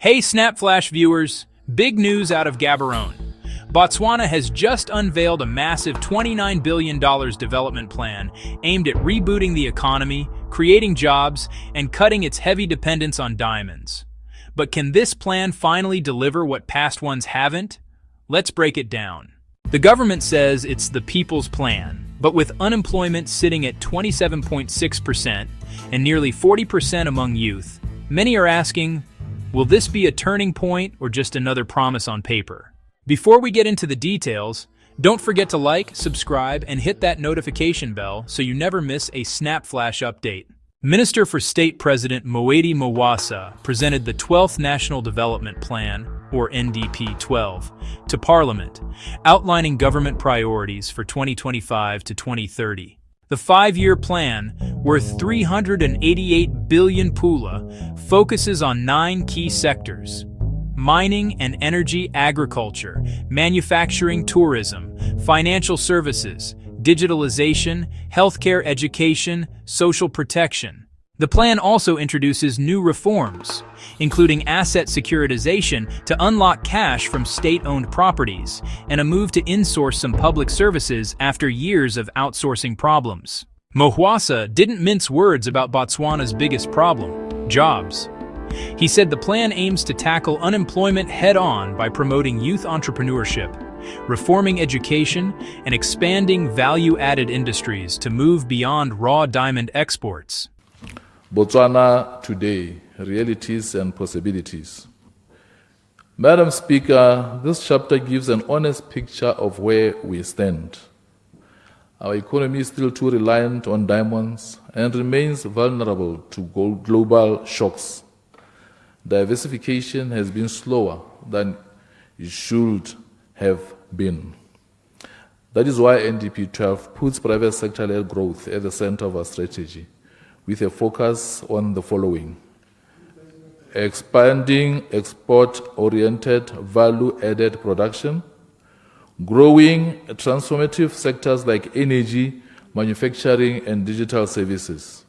Hey SnapFlash viewers, big news out of Gaborone. Botswana has just unveiled a massive $29 billion development plan aimed at rebooting the economy, creating jobs, and cutting its heavy dependence on diamonds. But can this plan finally deliver what past ones haven't? Let's break it down. The government says it's the people's plan, but with unemployment sitting at 27.6% and nearly 40% among youth, many are asking, will this be a turning point or just another promise on paper? Before we get into the details, don't forget to like, subscribe, and hit that notification bell so you never miss a SnapFlash update. Minister for State President Moeti Mawasa presented the 12th National Development Plan, or NDP-12, to Parliament, outlining government priorities for 2025 to 2030. The 5-year plan, worth 388 billion pula, focuses on 9 key sectors: mining and energy, agriculture, manufacturing, tourism, financial services, digitalisation, healthcare, education, social protection. The plan also introduces new reforms, including asset securitization to unlock cash from state-owned properties, and a move to insource some public services after years of outsourcing problems. Mawasa didn't mince words about Botswana's biggest problem: jobs. He said the plan aims to tackle unemployment head-on by promoting youth entrepreneurship, reforming education, and expanding value-added industries to move beyond raw diamond exports. Botswana today, realities and possibilities. Madam Speaker, this chapter gives an honest picture of where we stand. Our economy is still too reliant on diamonds and remains vulnerable to global shocks. Diversification has been slower than it should have been. That is why NDP-12 puts private sector-led growth at the center of our strategy, with a focus on the following: expanding export-oriented value-added production, growing transformative sectors like energy, manufacturing, and digital services,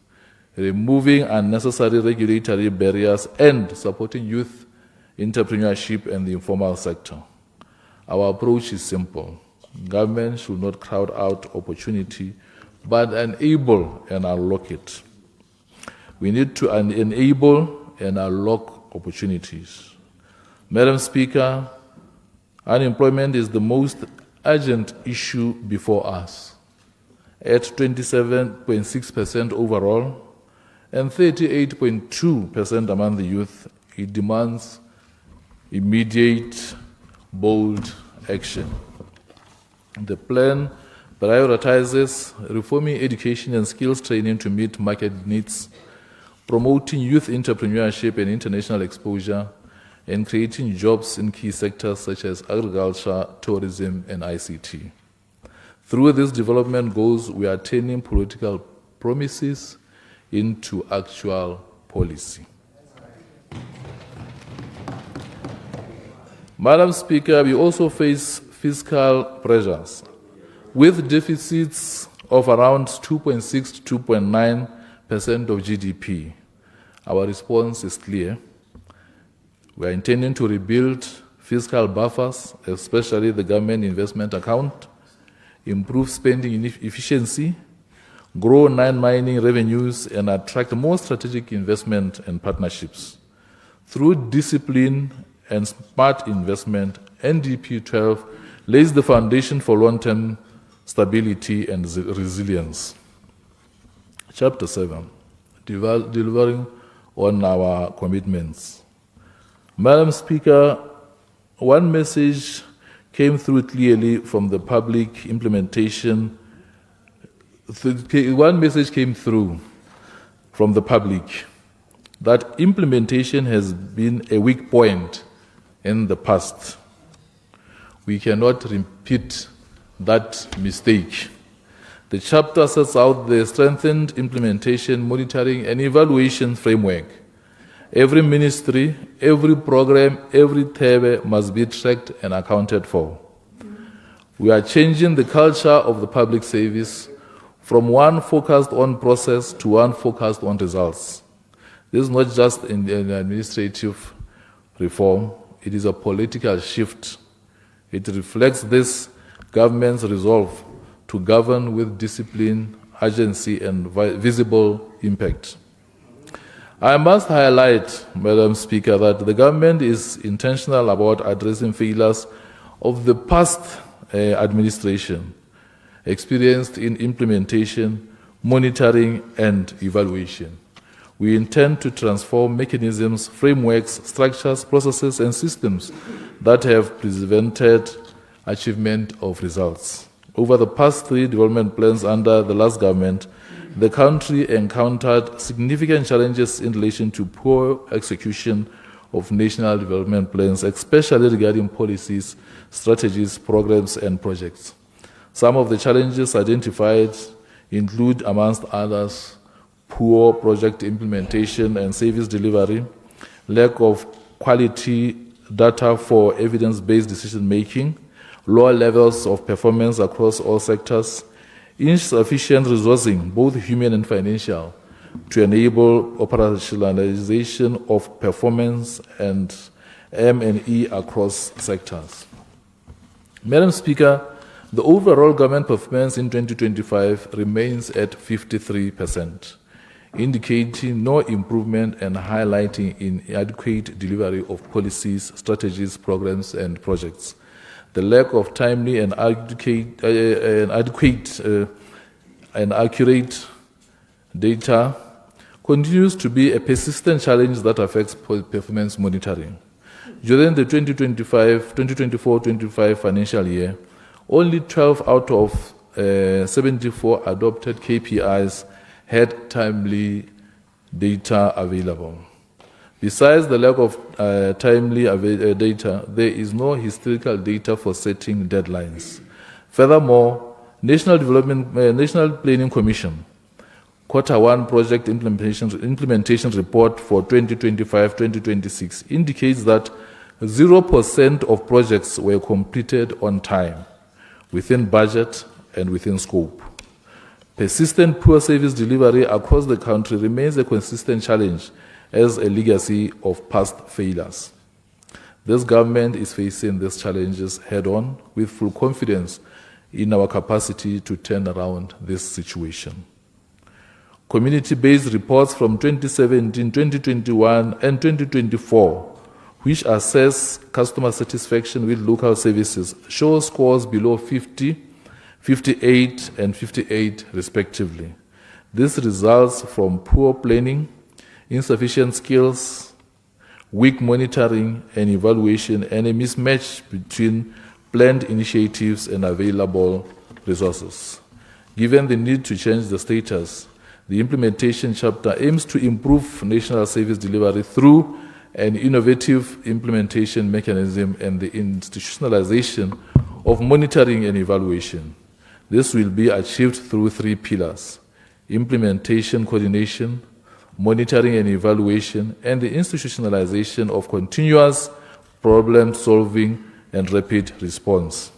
removing unnecessary regulatory barriers, and supporting youth entrepreneurship and the informal sector. Our approach is simple. Government should not crowd out opportunity, but enable and unlock it. We need to enable and unlock opportunities. Madam Speaker, unemployment is the most urgent issue before us. At 27.6% overall and 38.2% among the youth, it demands immediate, bold action. The plan prioritizes reforming education and skills training to meet market needs, promoting youth entrepreneurship and international exposure, and creating jobs in key sectors such as agriculture, tourism, and ICT. Through these development goals, we are turning political promises into actual policy. Madam Speaker, we also face fiscal pressures, with deficits of around 2.6 to 2.9% of GDP. Our response is clear. We are intending to rebuild fiscal buffers, especially the government investment account, improve spending efficiency, grow non-mining revenues, and attract more strategic investment and partnerships. Through discipline and smart investment, NDP-12 lays the foundation for long-term stability and resilience. Chapter 7, delivering on our commitments. Madam Speaker, one message came through clearly from the public implementation. One message came through from the public that implementation has been a weak point in the past. We cannot repeat that mistake. The chapter sets out the strengthened implementation, monitoring, and evaluation framework. Every ministry, every program, every table must be tracked and accounted for. We are changing the culture of the public service from one focused on process to one focused on results. This is not just an administrative reform. It is a political shift. It reflects this government's resolve to govern with discipline, urgency, and visible impact. I must highlight, Madam Speaker, that the government is intentional about addressing failures of the past administration, experienced in implementation, monitoring, and evaluation. We intend to transform mechanisms, frameworks, structures, processes, and systems that have prevented achievement of results. Over the past 3 development plans under the last government, the country encountered significant challenges in relation to poor execution of national development plans, especially regarding policies, strategies, programs, and projects. Some of the challenges identified include, amongst others, poor project implementation and service delivery, lack of quality data for evidence-based decision-making, lower levels of performance across all sectors, insufficient resourcing, both human and financial, to enable operationalization of performance and M&E across sectors. Madam Speaker, the overall government performance in 2025 remains at 53%, indicating no improvement and highlighting inadequate delivery of policies, strategies, programs, and projects. The lack of timely and adequate and accurate data continues to be a persistent challenge that affects performance monitoring. During the 2024-25 financial year, only 12 out of 74 adopted KPIs had timely data available. Besides the lack of timely data, there is no historical data for setting deadlines. Furthermore, National Planning Commission Q1 Project Implementation Report for 2025-2026 indicates that 0% of projects were completed on time, within budget, and within scope. Persistent poor service delivery across the country remains a consistent challenge as a legacy of past failures. This government is facing these challenges head-on with full confidence in our capacity to turn around this situation. Community-based reports from 2017, 2021, and 2024, which assess customer satisfaction with local services, show scores below 50, 58, and 58 respectively. This results from poor planning, insufficient skills, weak monitoring and evaluation, and a mismatch between planned initiatives and available resources. Given the need to change the status, the implementation chapter aims to improve national service delivery through an innovative implementation mechanism and the institutionalization of monitoring and evaluation. This will be achieved through 3 pillars: implementation coordination, monitoring and evaluation, and the institutionalization of continuous problem-solving and rapid response.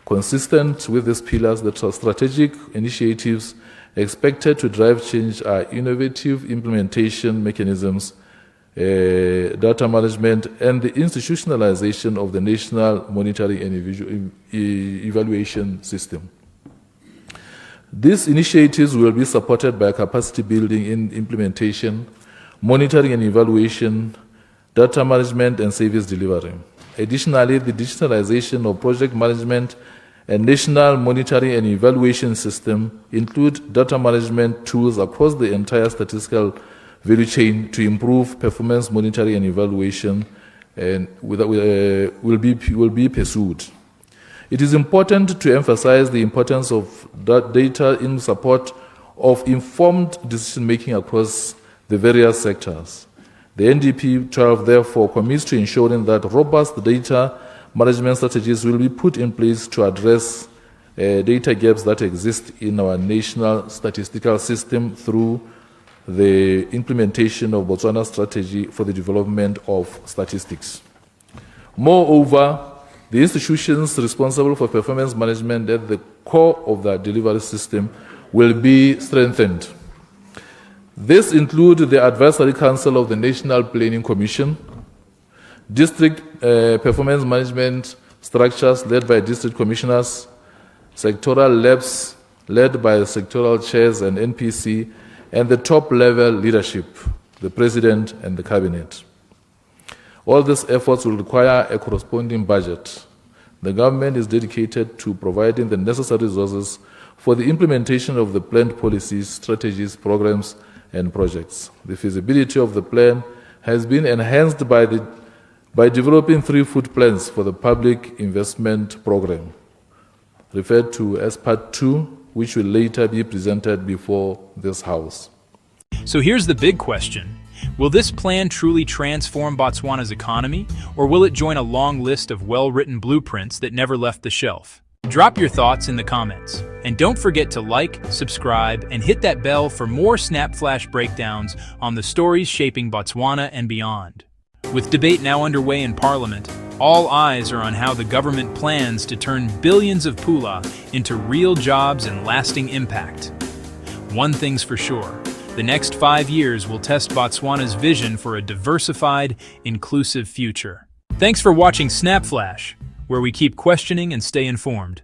Consistent with these pillars, the strategic initiatives expected to drive change are innovative implementation mechanisms, data management, and the institutionalization of the national monitoring and evaluation system. These initiatives will be supported by capacity building in implementation, monitoring and evaluation, data management, and service delivery. Additionally, the digitalization of project management and national monitoring and evaluation system include data management tools across the entire statistical value chain to improve performance monitoring and evaluation, and will be pursued. It is important to emphasize the importance of data in support of informed decision-making across the various sectors. The NDP 12 therefore commits to ensuring that robust data management strategies will be put in place to address data gaps that exist in our national statistical system through the implementation of Botswana strategy for the development of statistics. Moreover, the institutions responsible for performance management at the core of the delivery system will be strengthened. This includes the Advisory Council of the National Planning Commission, district performance management structures led by district commissioners, sectoral labs led by sectoral chairs and NPC, and the top-level leadership, the President and the Cabinet. All these efforts will require a corresponding budget. The government is dedicated to providing the necessary resources for the implementation of the planned policies, strategies, programs, and projects. The feasibility of the plan has been enhanced by developing 3 foot plans for the public investment program, referred to as Part 2, which will later be presented before this House. So here's the big question. Will this plan truly transform Botswana's economy, or will it join a long list of well-written blueprints that never left the shelf? Drop your thoughts in the comments. And don't forget to like, subscribe, and hit that bell for more SnapFlash breakdowns on the stories shaping Botswana and beyond. With debate now underway in Parliament, all eyes are on how the government plans to turn billions of pula into real jobs and lasting impact. One thing's for sure. The next 5 years will test Botswana's vision for a diversified, inclusive future. Thanks for watching SnapFlash, where we keep questioning and stay informed.